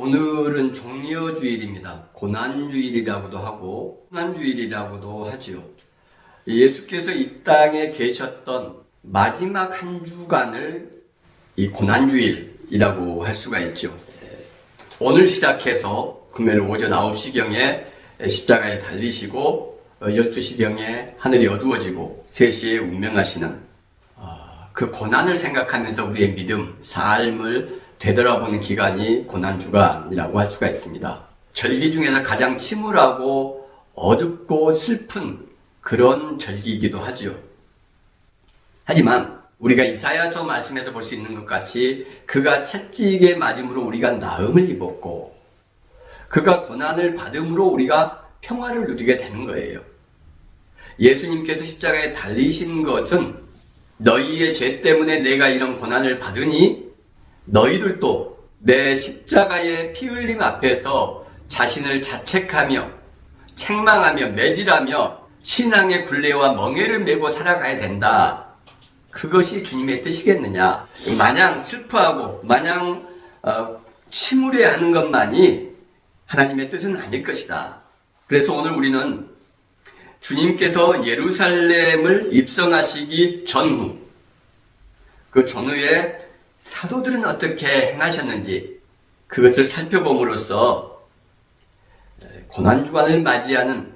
오늘은 종려주일입니다. 고난주일이라고도 하고 순환주일이라고도 하지요. 예수께서 이 땅에 계셨던 마지막 한 주간을 이 고난주일이라고 할 수가 있죠. 오늘 시작해서 금요일 오전 9시경에 십자가에 달리시고 12시경에 하늘이 어두워지고 3시에 운명하시는 그 고난을 생각하면서 우리의 믿음, 삶을 되돌아보는 기간이 고난주간이라고 할 수가 있습니다. 절기 중에서 가장 침울하고 어둡고 슬픈 그런 절기이기도 하죠. 하지만 우리가 이사야서 말씀에서 볼 수 있는 것 같이 그가 채찍에 맞음으로 우리가 나음을 입었고 그가 고난을 받음으로 우리가 평화를 누리게 되는 거예요. 예수님께서 십자가에 달리신 것은 너희의 죄 때문에 내가 이런 고난을 받으니 너희들도 내 십자가의 피 흘림 앞에서 자신을 자책하며 책망하며 매질하며 신앙의 굴레와 멍에를 메고 살아가야 된다. 그것이 주님의 뜻이겠느냐. 마냥 슬퍼하고 마냥 침울해하는 것만이 하나님의 뜻은 아닐 것이다. 그래서 오늘 우리는 주님께서 예루살렘을 입성하시기 전후 그 전후에 사도들은 어떻게 행하셨는지 그것을 살펴봄으로써 고난주간을 맞이하는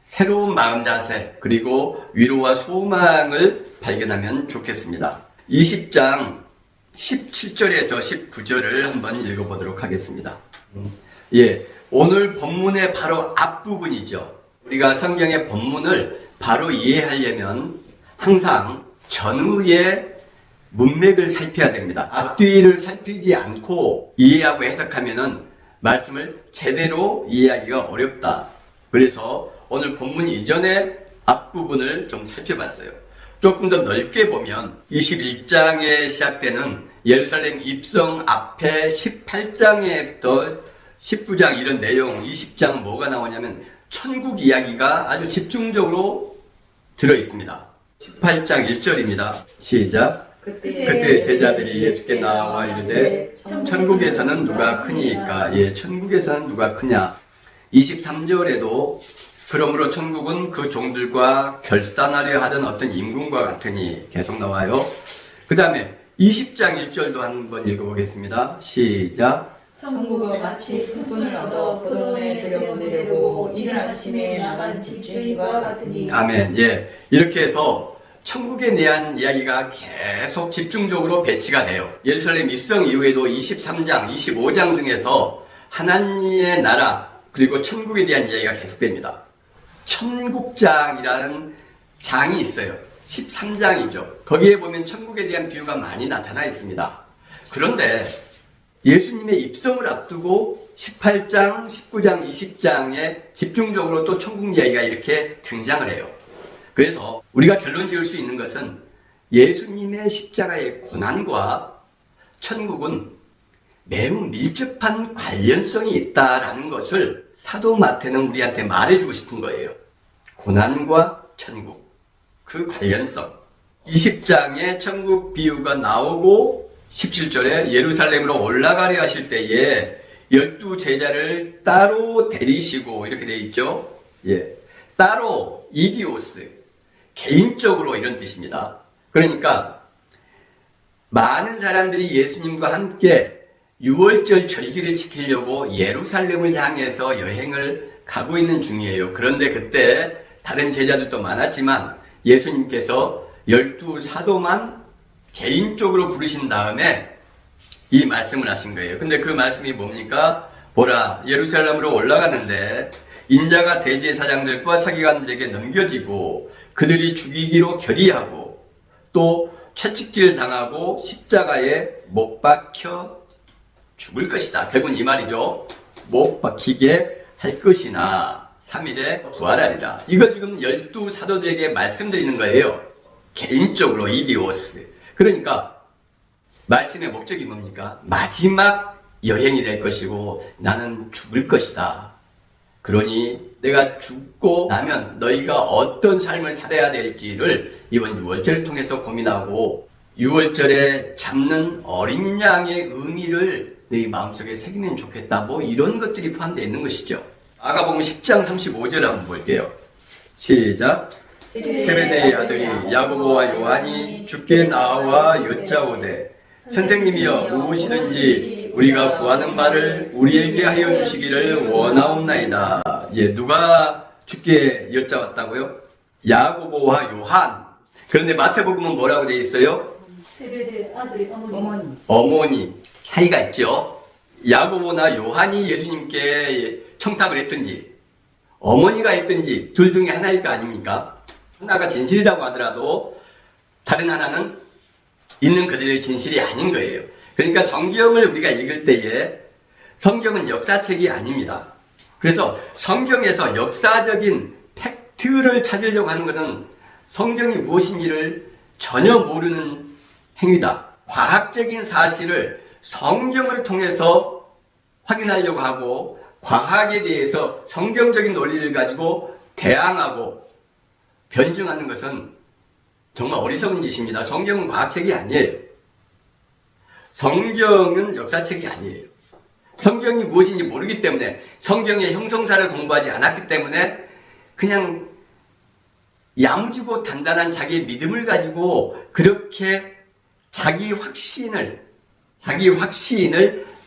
새로운 마음 자세 그리고 위로와 소망을 발견하면 좋겠습니다. 20장 17절에서 19절을 한번 읽어보도록 하겠습니다. 오늘 본문의 바로 앞부분이죠. 우리가 성경의 본문을 바로 이해하려면 항상 전후의 문맥을 살펴야 됩니다. 앞뒤를 살피지 않고 이해하고 해석하면은 말씀을 제대로 이해하기가 어렵다. 그래서 오늘 본문 이전의 앞부분을 좀 살펴봤어요. 조금 더 넓게 보면 21장에 시작되는 예루살렘 입성 앞에 18장에부터 19장 이런 내용, 20장 뭐가 나오냐면 천국 이야기가 아주 집중적으로 들어있습니다. 18장 1절입니다. 시작. 그때 제자들이 예수께 나와 이르되 천국에서는 누가 크니까? 천국에서는 누가 크냐? 23절에도 그러므로 천국은 그 종들과 결산하려 하던 어떤 임금과 같으니 계속 나와요. 그 다음에 20장 1절도 한번 읽어보겠습니다. 시작. 천국은 마치 푼분을 얻어 포도원에 들여보내려고 이른 아침에 나간 집주인과 같으니. 아멘. 이렇게 해서 천국에 대한 이야기가 계속 집중적으로 배치가 돼요. 예루살렘 입성 이후에도 23장, 25장 등에서 하나님의 나라 그리고 천국에 대한 이야기가 계속됩니다. 천국장이라는 장이 있어요. 13장이죠. 거기에 보면 천국에 대한 비유가 많이 나타나 있습니다. 그런데 예수님의 입성을 앞두고 18장, 19장, 20장에 집중적으로 또 천국 이야기가 이렇게 등장을 해요. 그래서 우리가 결론 지을 수 있는 것은 예수님의 십자가의 고난과 천국은 매우 밀접한 관련성이 있다라는 것을 사도 마태는 우리한테 말해주고 싶은 거예요. 고난과 천국, 그 관련성. 20장에 천국 비유가 나오고 17절에 예루살렘으로 올라가려 하실 때에 12 제자를 따로 데리시고 이렇게 되어 있죠. 따로 이디오스, 개인적으로 이런 뜻입니다. 그러니까 많은 사람들이 예수님과 함께 6월절 절기를 지키려고 예루살렘을 향해서 여행을 가고 있는 중이에요. 그런데 그때 다른 제자들도 많았지만 예수님께서 12 사도만 개인적으로 부르신 다음에 이 말씀을 하신 거예요. 근데 그 말씀이 뭡니까? 보라, 예루살렘으로 올라가는데 인자가 대제사장들과 서기관들에게 넘겨지고 그들이 죽이기로 결의하고 또 채찍질 당하고 십자가에 못 박혀 죽을 것이다. 결국은 이 말이죠. 못 박히게 할 것이나 3일에 부활하리라. 이거 지금 12 사도들에게 말씀드리는 거예요. 개인적으로 이디오스. 그러니까 말씀의 목적이 뭡니까? 마지막 여행이 될 것이고 나는 죽을 것이다. 그러니 내가 죽고 나면 너희가 어떤 삶을 살아야 될지를 이번 6월절을 통해서 고민하고 6월절에 잡는 어린 양의 의미를 내 마음속에 새기면 좋겠다. 뭐 이런 것들이 포함되어 있는 것이죠. 마가복음 10장 35절 한번 볼게요. 시작. 세베대의 아들이 야고보와 요한이 주께 나와 여짜오되 선생님이여 무엇이든지 우리가 구하는 바를 우리에게 하여 주시기를 원하옵나이다. 누가 주께 여짜왔다고요? 야고보와 요한. 그런데 마태복음은 뭐라고 되어 있어요? 세베대 아들이 어머니. 어머니. 차이가 있죠. 야고보나 요한이 예수님께 청탁을 했든지 어머니가 했든지 둘 중에 하나일 거 아닙니까? 하나가 진실이라고 하더라도 다른 하나는 있는 그들의 진실이 아닌 거예요. 그러니까 성경을 우리가 읽을 때에 성경은 역사책이 아닙니다. 그래서 성경에서 역사적인 팩트를 찾으려고 하는 것은 성경이 무엇인지를 전혀 모르는 행위다. 과학적인 사실을 성경을 통해서 확인하려고 하고 과학에 대해서 성경적인 논리를 가지고 대항하고 변증하는 것은 정말 어리석은 짓입니다. 성경은 과학책이 아니에요. 성경은 역사책이 아니에요. 성경이 무엇인지 모르기 때문에 성경의 형성사를 공부하지 않았기 때문에 그냥 야무지고 단단한 자기의 믿음을 가지고 그렇게 자기 확신을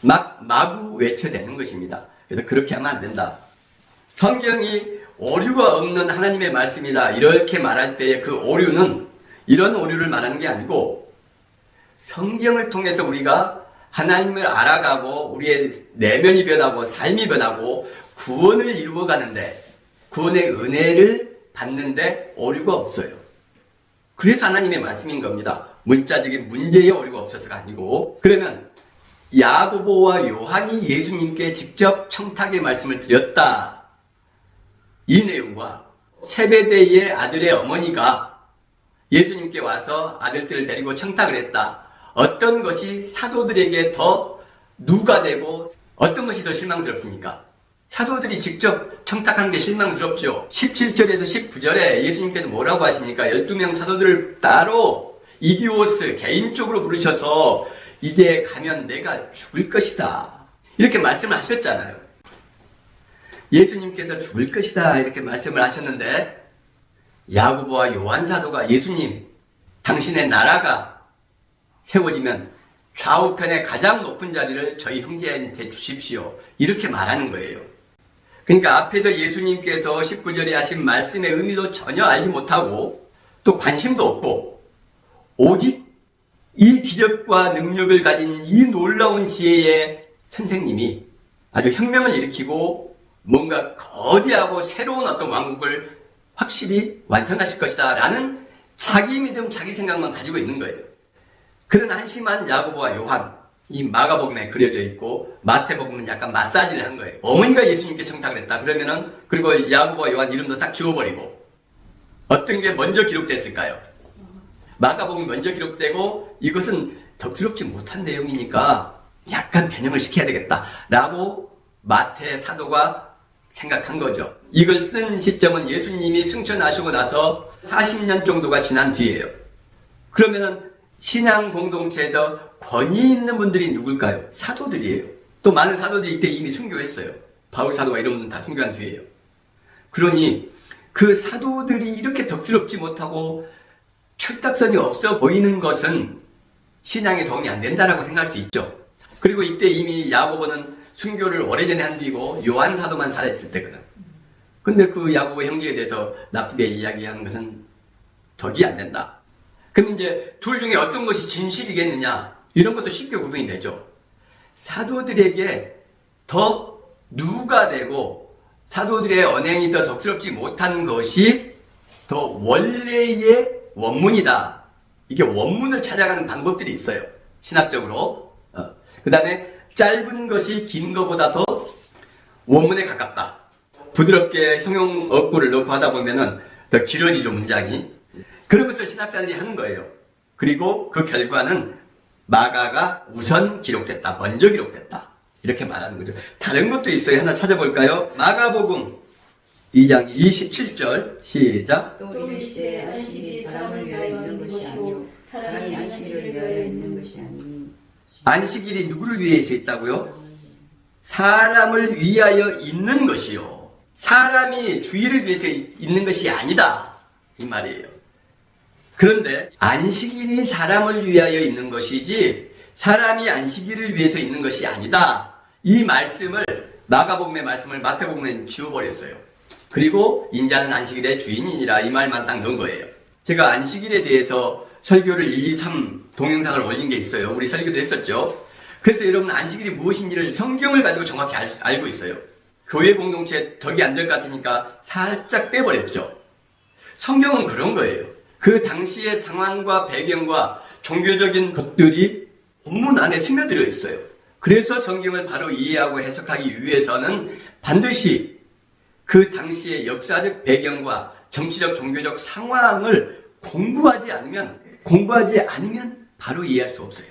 막 마구 외쳐대는 것입니다. 그래서 그렇게 하면 안 된다. 성경이 오류가 없는 하나님의 말씀이다. 이렇게 말할 때의 그 오류는 이런 오류를 말하는 게 아니고 성경을 통해서 우리가 하나님을 알아가고 우리의 내면이 변하고 삶이 변하고 구원을 이루어가는데 구원의 은혜를 받는데 오류가 없어요. 그래서 하나님의 말씀인 겁니다. 문자적인 문제의 오류가 없어서가 아니고. 그러면 야고보와 요한이 예수님께 직접 청탁의 말씀을 드렸다. 이 내용과 세베대의 아들의 어머니가 예수님께 와서 아들들을 데리고 청탁을 했다. 어떤 것이 사도들에게 더 누가 되고 어떤 것이 더 실망스럽습니까? 사도들이 직접 청탁한 게 실망스럽죠. 17절에서 19절에 예수님께서 뭐라고 하십니까? 12명 사도들을 따로 이디오스 개인적으로 부르셔서 이제 가면 내가 죽을 것이다. 이렇게 말씀을 하셨잖아요. 예수님께서 죽을 것이다 이렇게 말씀을 하셨는데 야고보와 요한 사도가 예수님 당신의 나라가 세워지면 좌우편의 가장 높은 자리를 저희 형제한테 주십시오. 이렇게 말하는 거예요. 그러니까 앞에서 예수님께서 19절에 하신 말씀의 의미도 전혀 알지 못하고 또 관심도 없고 오직 이 기적과 능력을 가진 이 놀라운 지혜의 선생님이 아주 혁명을 일으키고 뭔가 거대하고 새로운 어떤 왕국을 확실히 완성하실 것이다 라는 자기 믿음, 자기 생각만 가지고 있는 거예요. 그런 한심한 야고보와 요한, 이 마가복음에 그려져 있고 마태복음은 약간 마사지를 한 거예요. 어머니가 예수님께 청탁을 했다. 그러면은 그리고 야고보와 요한 이름도 싹 지워버리고 어떤 게 먼저 기록됐을까요? 마가복음이 먼저 기록되고 이것은 덕스럽지 못한 내용이니까 약간 변형을 시켜야 되겠다라고 마태 사도가 생각한 거죠. 이걸 쓴 시점은 예수님이 승천하시고 나서 40년 정도가 지난 뒤에요. 그러면은 신앙 공동체에서 권위 있는 분들이 누굴까요? 사도들이에요. 또 많은 사도들이 이때 이미 순교했어요. 바울 사도가 이런 분들 다 순교한 뒤에요. 그러니 그 사도들이 이렇게 덕스럽지 못하고 철딱선이 없어 보이는 것은 신앙에 도움이 안 된다라고 생각할 수 있죠. 그리고 이때 이미 야고보는 순교를 오래전에 한 뒤고 요한 사도만 살아있을 때거든. 근데 그 야고보 형제에 대해서 나쁘게 이야기하는 것은 덕이 안 된다. 그럼 이제 둘 중에 어떤 것이 진실이겠느냐? 이런 것도 쉽게 구분이 되죠. 사도들에게 더 누가 되고 사도들의 언행이 더 덕스럽지 못한 것이 더 원래의 원문이다. 이게 원문을 찾아가는 방법들이 있어요. 신학적으로. 그 다음에 짧은 것이 긴 것보다 더 원문에 가깝다. 부드럽게 형용 어구를 넣고 하다 보면은 더 길어지죠, 문장이. 그런 것을 신학자들이 하는 거예요. 그리고 그 결과는 마가가 우선 기록됐다. 먼저 기록됐다. 이렇게 말하는 거죠. 다른 것도 있어요. 하나 찾아볼까요? 마가복음 2장 27절 시작. 또 이르시되 안식이 사람을 위하여 있는 것이 아니요 사람이 안식일을 위하여 있는 것이 아니니 안식일이 누구를 위해서 있다고요? 사람을 위하여 있는 것이요. 사람이 주일을 위해서 있는 것이 아니다. 이 말이에요. 그런데 안식일이 사람을 위하여 있는 것이지 사람이 안식일을 위해서 있는 것이 아니다. 이 말씀을 마가복음의 말씀을 마태복음에 지워버렸어요. 그리고 인자는 안식일의 주인이니라 이 말만 딱 넣은 거예요. 제가 안식일에 대해서 설교를 1, 2, 3 동영상을 올린 게 있어요. 우리 설교도 했었죠. 그래서 여러분 안식일이 무엇인지를 성경을 가지고 정확히 알고 있어요. 교회 공동체 덕이 안 될 것 같으니까 살짝 빼버렸죠. 성경은 그런 거예요. 그 당시의 상황과 배경과 종교적인 것들이 본문 안에 스며들어 있어요. 그래서 성경을 바로 이해하고 해석하기 위해서는 반드시 그 당시의 역사적 배경과 정치적 종교적 상황을 공부하지 않으면 바로 이해할 수 없어요.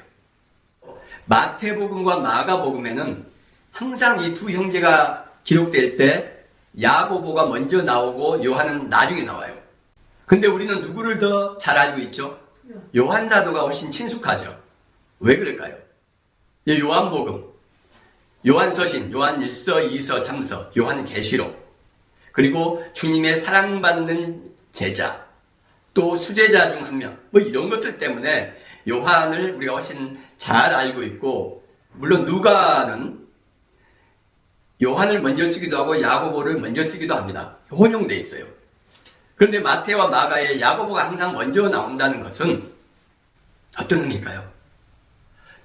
마태복음과 마가복음에는 항상 이 두 형제가 기록될 때 야고보가 먼저 나오고 요한은 나중에 나와요. 근데 우리는 누구를 더 잘 알고 있죠? 요한 사도가 훨씬 친숙하죠. 왜 그럴까요? 요한복음, 요한서신, 요한 1서, 2서, 3서, 요한계시록, 그리고 주님의 사랑받는 제자, 또 수제자 중 한 명, 뭐 이런 것들 때문에 요한을 우리가 훨씬 잘 알고 있고, 물론 누가는 요한을 먼저 쓰기도 하고 야고보를 먼저 쓰기도 합니다. 혼용돼 있어요. 그런데 마태와 마가에 야고보가 항상 먼저 나온다는 것은 어떤 의미일까요?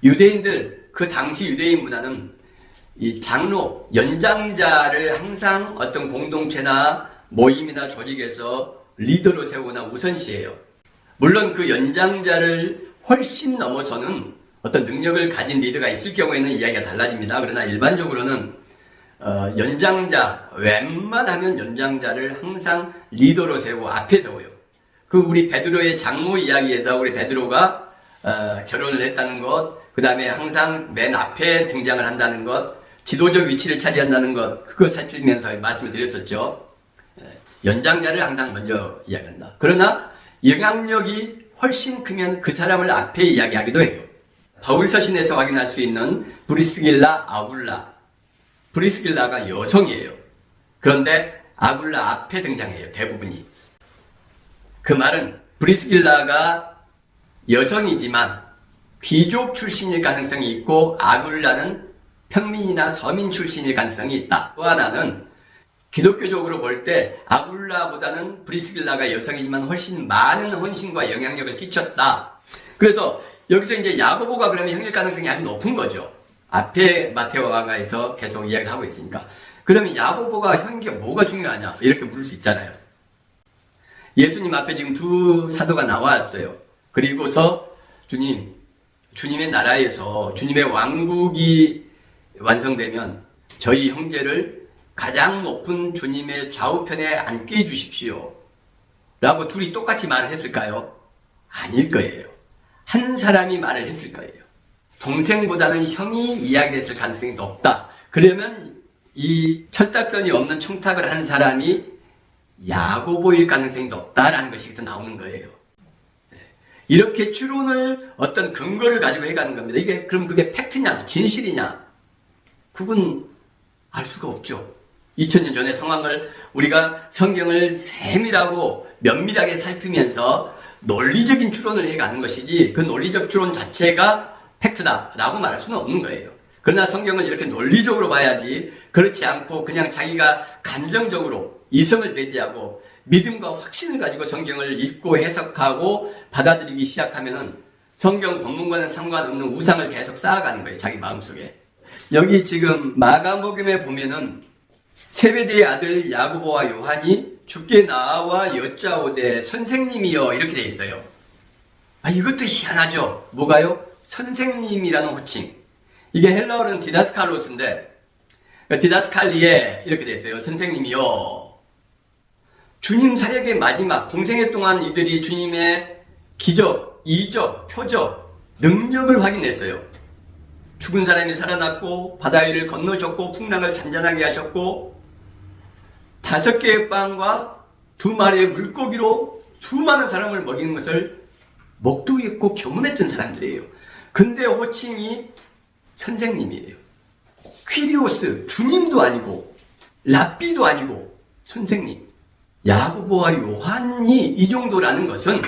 유대인들, 그 당시 유대인 문화는 이 장로, 연장자를 항상 어떤 공동체나 모임이나 조직에서 리더로 세우거나 우선시해요. 물론 그 연장자를 훨씬 넘어서는 어떤 능력을 가진 리더가 있을 경우에는 이야기가 달라집니다. 그러나 일반적으로는 연장자, 웬만하면 연장자를 항상 리더로 세우고 앞에 세워요. 그 우리 베드로의 장모 이야기에서 우리 베드로가 결혼을 했다는 것, 그 다음에 항상 맨 앞에 등장을 한다는 것, 지도적 위치를 차지한다는 것, 그걸 살피면서 말씀을 드렸었죠. 연장자를 항상 먼저 이야기한다. 그러나 영향력이 훨씬 크면 그 사람을 앞에 이야기하기도 해요. 바울서신에서 확인할 수 있는 브리스길라, 아굴라. 브리스길라가 여성이에요. 그런데 아굴라 앞에 등장해요. 대부분이. 그 말은 브리스길라가 여성이지만 귀족 출신일 가능성이 있고 아굴라는 평민이나 서민 출신일 가능성이 있다. 또 하나는 기독교적으로 볼 때 아굴라보다는 브리스길라가 여성이지만 훨씬 많은 헌신과 영향력을 끼쳤다. 그래서 여기서 이제 야고보가 그러면 형일 가능성이 아주 높은 거죠. 앞에 마테오 마가에서 계속 이야기를 하고 있으니까. 그러면 야고보가 형인 게 뭐가 중요하냐? 이렇게 물을 수 있잖아요. 예수님 앞에 지금 두 사도가 나왔어요. 그리고서 주님의 나라에서 주님의 왕국이 완성되면 저희 형제를 가장 높은 주님의 좌우편에 앉게 해주십시오. 라고 둘이 똑같이 말을 했을까요? 아닐 거예요. 한 사람이 말을 했을 거예요. 동생보다는 형이 이야기했을 가능성이 높다. 그러면 이 철딱선이 없는 청탁을 한 사람이 야고보일 가능성이 높다라는 것이 여기서 나오는 거예요. 이렇게 추론을 어떤 근거를 가지고 해가는 겁니다. 그럼 그게 팩트냐, 진실이냐? 그건 알 수가 없죠. 2000년 전의 상황을 우리가 성경을 세밀하고 면밀하게 살피면서 논리적인 추론을 해가는 것이지 그 논리적 추론 자체가 팩트다라고 말할 수는 없는 거예요. 그러나 성경을 이렇게 논리적으로 봐야지 그렇지 않고 그냥 자기가 감정적으로 이성을 배제하고 믿음과 확신을 가지고 성경을 읽고 해석하고 받아들이기 시작하면은 성경 본문과는 상관없는 우상을 계속 쌓아가는 거예요. 자기 마음속에. 여기 지금 마가복음에 보면은 세베대의 아들 야고보와 요한이 주께 나와 여짜오되 선생님이여 이렇게 돼 있어요. 이것도 희한하죠. 뭐가요? 선생님이라는 호칭. 이게 헬라어로는 디다스칼로스인데 디다스칼리에 이렇게 돼 있어요. 선생님이여. 주님 사역의 마지막 공생애 동안 이들이 주님의 기적, 이적, 표적, 능력을 확인했어요. 죽은 사람이 살아났고 바다 위를 건너셨고 풍랑을 잔잔하게 하셨고 5개의 빵과 2마리의 물고기로 수많은 사람을 먹이는 것을 목도 있고 경험했던 사람들이에요. 근데 호칭이 선생님이에요. 퀴리오스, 주님도 아니고 랍비도 아니고 선생님. 야고보와 요한이 이 정도라는 것은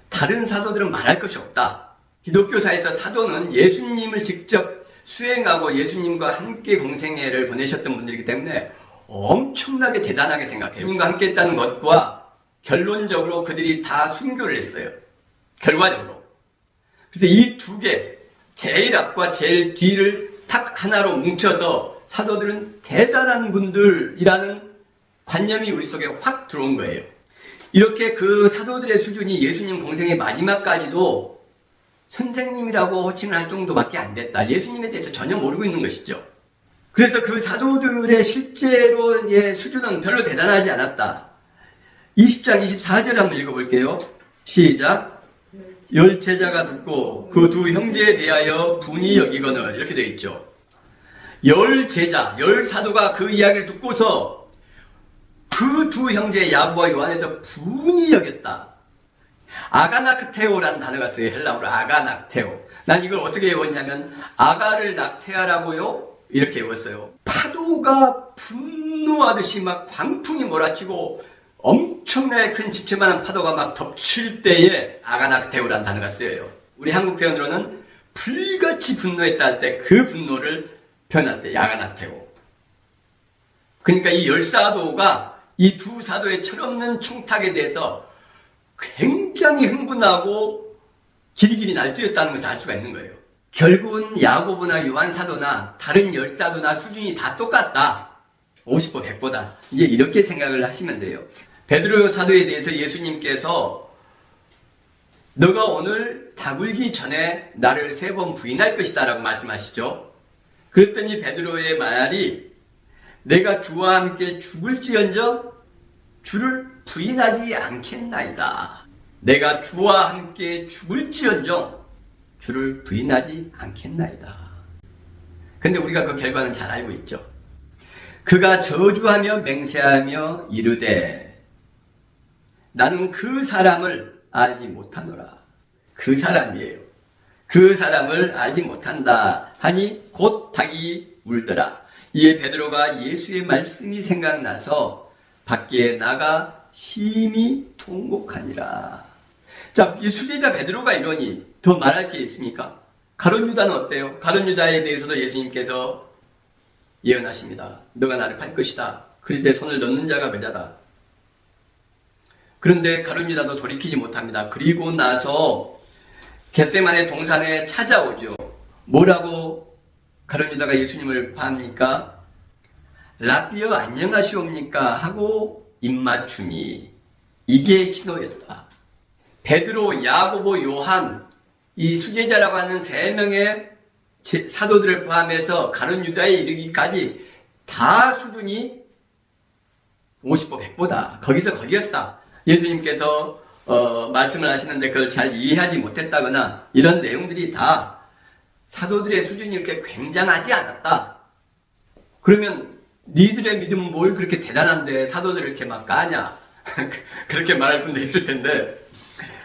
다른 사도들은 말할 것이 없다. 기독교사에서 사도는 예수님을 직접 수행하고 예수님과 함께 공생애를 보내셨던 분들이기 때문에 엄청나게 대단하게 생각해요. 예수님과 함께 했다는 것과 결론적으로 그들이 다 순교를 했어요. 결과적으로. 그래서 이 두 개, 제일 앞과 제일 뒤를 딱 하나로 뭉쳐서 사도들은 대단한 분들이라는 관념이 우리 속에 확 들어온 거예요. 이렇게 그 사도들의 수준이 예수님 공생의 마지막까지도 선생님이라고 호칭을 할 정도밖에 안 됐다. 예수님에 대해서 전혀 모르고 있는 것이죠. 그래서 그 사도들의 실제로의 수준은 별로 대단하지 않았다. 20장 24절 한번 읽어볼게요. 시작. 열 제자가 듣고 그 두 형제에 대하여 분이 여기거늘 이렇게 되어 있죠. 열 제자, 열 사도가 그 이야기를 듣고서 그 두 형제 야고보와 요한에서 분이 여겼다. 아가낙테오라는 단어가 써요. 헬라어로 아가낙테오. 난 이걸 어떻게 외웠냐면 아가를 낙태하라고요? 이렇게 외웠어요. 파도가 분노하듯이 막 광풍이 몰아치고 엄청나게 큰 집채만한 파도가 막 덮칠 때에 아가낙테오라는 단어가 쓰여요. 우리 한국 표현으로는 불같이 분노했다 할 때 그 분노를 표현할 때 아가낙테오. 그러니까 이 열 사도가 이 두 사도의 철없는 청탁에 대해서 굉장히 흥분하고 길이길이 날뛰었다는 것을 알 수가 있는 거예요. 결국은 야고보나 요한 사도나 다른 열 사도나 수준이 다 똑같다. 50보 100보다. 이제 이렇게 생각을 하시면 돼요. 베드로 사도에 대해서 예수님께서 너가 오늘 닭울기 전에 나를 3번 부인할 것이다 라고 말씀하시죠. 그랬더니 베드로의 말이 내가 주와 함께 죽을지언정 주를 부인하지 않겠나이다. 내가 주와 함께 죽을지언정 주를 부인하지 않겠나이다. 근데 우리가 그 결과는 잘 알고 있죠. 그가 저주하며 맹세하며 이르되 나는 그 사람을 알지 못하노라. 그 사람이에요. 그 사람을 알지 못한다 하니 곧 닭이 울더라. 이에 베드로가 예수의 말씀이 생각나서 밖에 나가 심히 통곡하니라. 자, 이 수제자 베드로가 이러니 더 말할 게 있습니까? 가룟 유다는 어때요? 가룟 유다에 대해서도 예수님께서 예언하십니다. 너가 나를 팔 것이다. 그리스도의 손을 넣는 자가 그자다. 그런데 가룟 유다도 돌이키지 못합니다. 그리고 나서 겟세마네 동산에 찾아오죠. 뭐라고 가룟 유다가 예수님을 파합니까? 랍비여 안녕하시옵니까? 하고 입맞춤이 이게 신호였다. 베드로, 야고보, 요한 이 수제자라고 하는 3명의 사도들을 포함해서 가룟 유다에 이르기까지 다 수준이 50보 100보다. 거기서 거기였다. 예수님께서 말씀을 하시는데 그걸 잘 이해하지 못했다거나 이런 내용들이 다 사도들의 수준이 이렇게 굉장하지 않았다. 그러면 니들의 믿음은 뭘 그렇게 대단한데 사도들을 이렇게 막 까냐? 그렇게 말할 분도 있을 텐데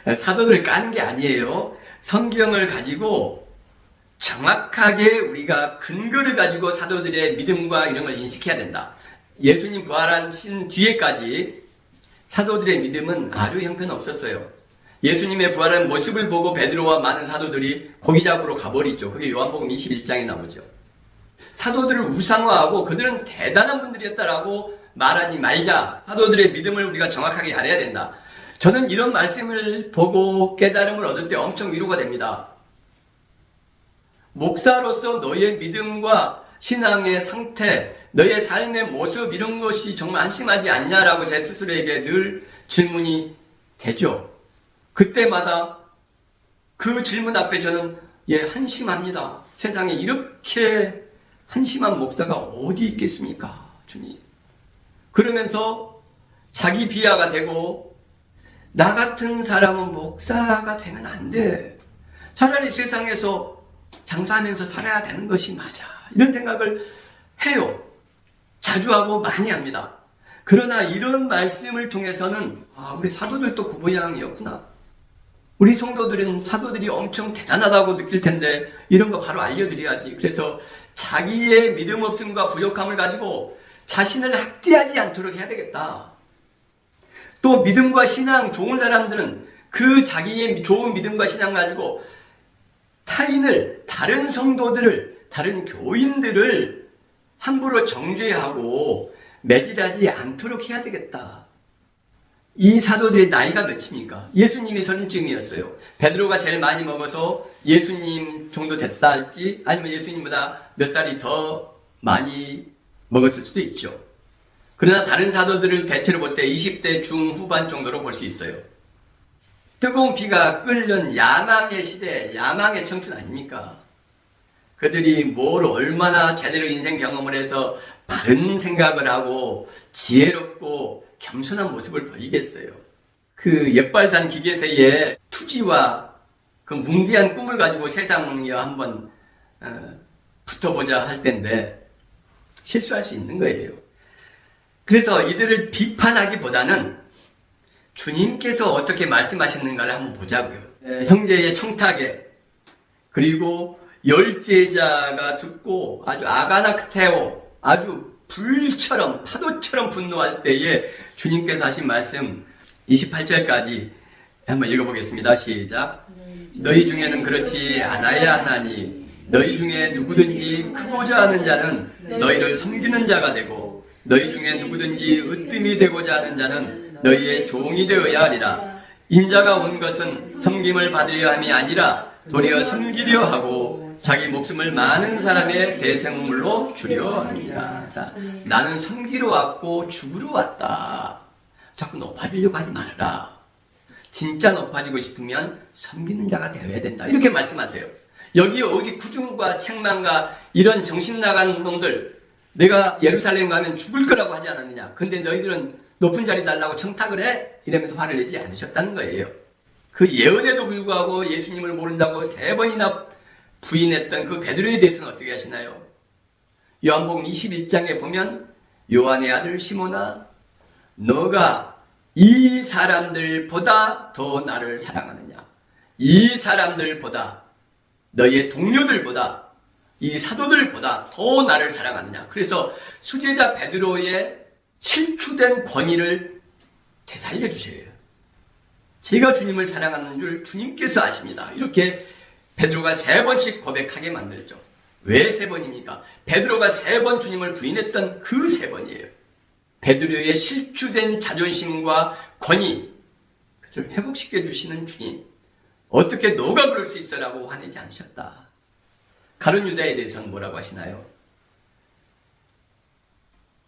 사도들을 까는 게 아니에요. 성경을 가지고 정확하게 우리가 근거를 가지고 사도들의 믿음과 이런 걸 인식해야 된다. 예수님 부활하신 뒤에까지 사도들의 믿음은 아주 형편없었어요. 예수님의 부활한 모습을 보고 베드로와 많은 사도들이 고기 잡으러 가버리죠. 그게 요한복음 21장에 나오죠. 사도들을 우상화하고 그들은 대단한 분들이었다라고 말하지 말자. 사도들의 믿음을 우리가 정확하게 알아야 된다. 저는 이런 말씀을 보고 깨달음을 얻을 때 엄청 위로가 됩니다. 목사로서 너의 믿음과 신앙의 상태, 너의 삶의 모습 이런 것이 정말 한심하지 않냐라고 제 스스로에게 늘 질문이 되죠. 그때마다 그 질문 앞에 저는 한심합니다. 세상에 이렇게 한심한 목사가 어디 있겠습니까? 주님. 그러면서 자기 비하가 되고 나 같은 사람은 목사가 되면 안 돼. 차라리 세상에서 장사하면서 살아야 되는 것이 맞아. 이런 생각을 해요. 자주 하고 많이 합니다. 그러나 이런 말씀을 통해서는 우리 사도들도 그 모양이었구나. 우리 성도들은 사도들이 엄청 대단하다고 느낄 텐데 이런 거 바로 알려드려야지. 그래서 자기의 믿음 없음과 부족함을 가지고 자신을 학대하지 않도록 해야 되겠다. 또 믿음과 신앙 좋은 사람들은 그 자기의 좋은 믿음과 신앙 가지고 타인을, 다른 성도들을, 다른 교인들을 함부로 정죄하고 매질하지 않도록 해야 되겠다. 이 사도들의 나이가 몇입니까? 예수님이 선인증이었어요. 베드로가 제일 많이 먹어서 예수님 정도 됐다 할지, 아니면 예수님보다 몇 살이 더 많이 먹었을 수도 있죠. 그러나 다른 사도들을 대체로 볼 때 20대 중후반 정도로 볼 수 있어요. 뜨거운 피가 끓는 야망의 시대, 야망의 청춘 아닙니까? 그들이 뭘 얼마나 제대로 인생 경험을 해서 바른 생각을 하고 지혜롭고 겸손한 모습을 보이겠어요. 그 역발산 기계세의 투지와 그 뭉디한 꿈을 가지고 세상에 한번 붙어보자 할 텐데 실수할 수 있는 거예요. 그래서 이들을 비판하기보다는 주님께서 어떻게 말씀하시는가를 한번 보자고요. 형제의 청탁에, 그리고 열제자가 듣고 아주 아가나크테오, 아주 불처럼 파도처럼 분노할 때에 주님께서 하신 말씀 28절까지 한번 읽어보겠습니다. 시작. 너희 중에는 그렇지 않아야 하나니 너희 중에 누구든지 크고자 하는 자는 너희를 섬기는 자가 되고 너희 중에 누구든지 으뜸이 되고자 하는 자는 너희의 종이 되어야 하리라. 인자가 온 것은 섬김을 받으려 함이 아니라 도리어 섬기려 하고 자기 목숨을 많은 사람의 대생물로 주려 합니다. 자, 나는 섬기러 왔고 죽으러 왔다. 자꾸 높아지려고 하지 말아라. 진짜 높아지고 싶으면 섬기는 자가 되어야 된다. 이렇게 말씀하세요. 여기 어디 구중과 책망과 이런 정신 나간 놈들, 내가 예루살렘 가면 죽을 거라고 하지 않았느냐. 근데 너희들은 높은 자리 달라고 청탁을 해? 이러면서 화를 내지 않으셨다는 거예요. 그 예언에도 불구하고 예수님을 모른다고 3번이나 부인했던 그 베드로에 대해서는 어떻게 하시나요? 요한복음 21장에 보면 요한의 아들 시몬아, 너가 이 사람들보다 더 나를 사랑하느냐? 이 사람들보다, 너희의 동료들보다, 이 사도들보다 더 나를 사랑하느냐? 그래서 수제자 베드로의 실추된 권위를 되살려 주세요. 제가 주님을 사랑하는 줄 주님께서 아십니다. 이렇게 베드로가 3번씩 고백하게 만들죠. 왜 3번입니까? 베드로가 3번 주님을 부인했던 그 3번이에요. 베드로의 실추된 자존심과 권위, 그것을 회복시켜 주시는 주님. 어떻게 너가 그럴 수 있어라고 화내지 않으셨다. 가룟 유다에 대해서는 뭐라고 하시나요?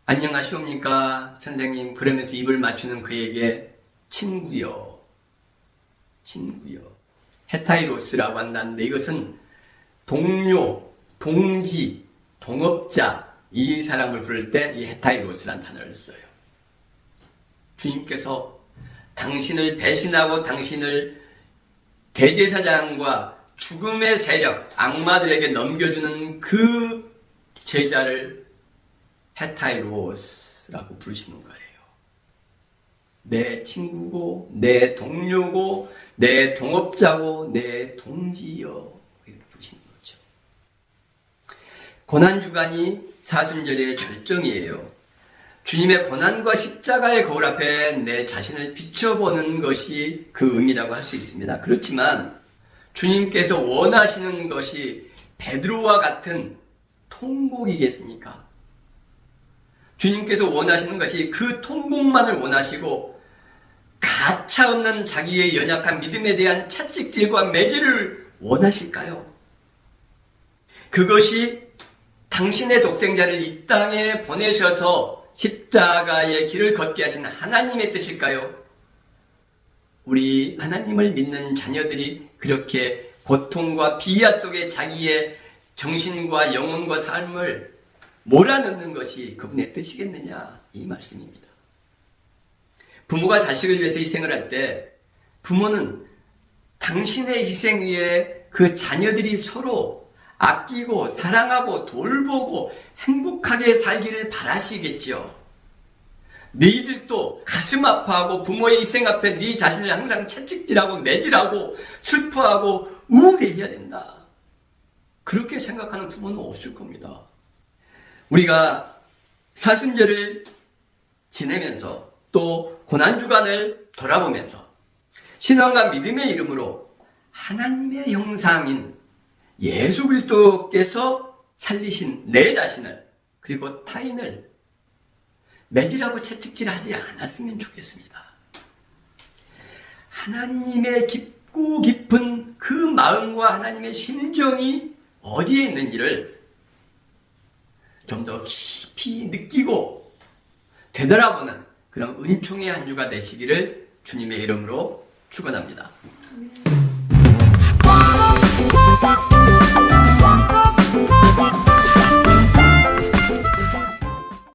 안녕하시옵니까 선생님. 그러면서 입을 맞추는 그에게 친구요, 친구요. 헤타이로스라고 한다는데 이것은 동료, 동지, 동업자, 이 사람을 부를 때 이 헤타이로스라는 단어를 써요. 주님께서 당신을 배신하고 당신을 대제사장과 죽음의 세력, 악마들에게 넘겨주는 그 제자를 헤타이로스라고 부르시는 거예요. 내 친구고, 내 동료고, 내 동업자고, 내 동지여, 이렇게 부르시는 거죠. 고난주간이 사순절의 절정이에요. 주님의 고난과 십자가의 거울 앞에 내 자신을 비춰보는 것이 그 의미라고 할 수 있습니다. 그렇지만 주님께서 원하시는 것이 베드로와 같은 통곡이겠습니까? 주님께서 원하시는 것이 그 통곡만을 원하시고 가차없는 자기의 연약한 믿음에 대한 채찍질과 매질을 원하실까요? 그것이 당신의 독생자를 이 땅에 보내셔서 십자가의 길을 걷게 하신 하나님의 뜻일까요? 우리 하나님을 믿는 자녀들이 그렇게 고통과 비하 속에 자기의 정신과 영혼과 삶을 몰아넣는 것이 그분의 뜻이겠느냐, 이 말씀입니다. 부모가 자식을 위해서 희생을 할 때 부모는 당신의 희생 위에 그 자녀들이 서로 아끼고 사랑하고 돌보고 행복하게 살기를 바라시겠죠. 너희들도 가슴 아파하고 부모의 희생 앞에 네 자신을 항상 채찍질하고 매질하고 슬퍼하고 우울해해야 된다. 그렇게 생각하는 부모는 없을 겁니다. 우리가 사순절을 지내면서 또 고난주간을 돌아보면서 신앙과 믿음의 이름으로 하나님의 형상인 예수 그리스도께서 살리신 내 자신을 그리고 타인을 매질하고 채찍질하지 않았으면 좋겠습니다. 하나님의 깊고 깊은 그 마음과 하나님의 심정이 어디에 있는지를 좀 더 깊이 느끼고 되돌아보는 그런 은총의 한 주가 되시기를 주님의 이름으로 축원합니다.